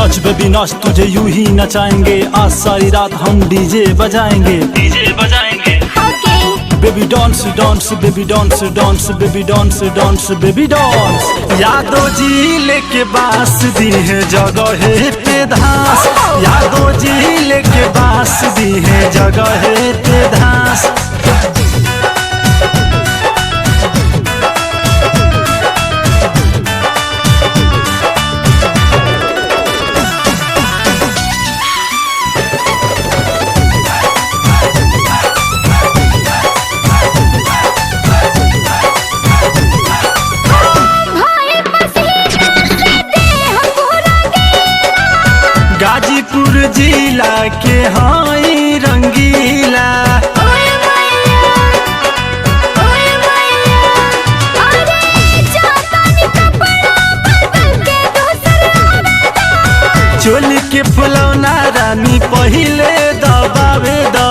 नच बेबी नच, तुझे यूं ही नचाएंगे, आज सारी रात हम डीजे बजाएंगे, डीजे बजाएंगे। Baby dance dance baby dance dance baby dance dance baby dance. Yadav ji लेके बांस दी है जगह पे धास, यादव जी लेके बांस दी है जगह पे धास। गाजीपुर जिला के हाई रंगीला, चोली के फुलौना रानी पहिले दबावे द,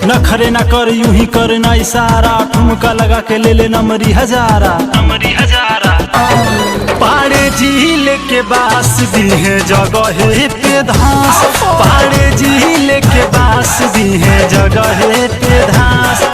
नखरे ना कर यूं ही करना इशारा, ठुमका लगा के ले ले नमरी हजारा, नमरी हजारा। पाड़े झील के बास दी है जगह पे धास, पाड़े झील के बास दी है जगह पे धास।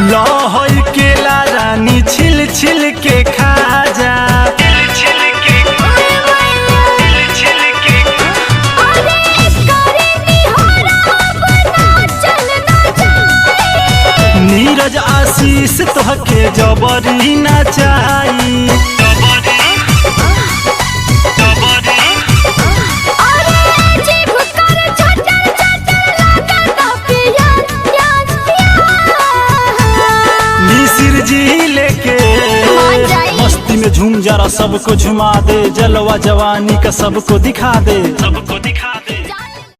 लहई केला रानी छिल छिल के खा जा, नीरज आशीष तोहके जबरी ना चाही, मस्ती में झूम जरा सबको झुमा दे, जलवा जवानी का सबको दिखा दे, सबको दिखा दे।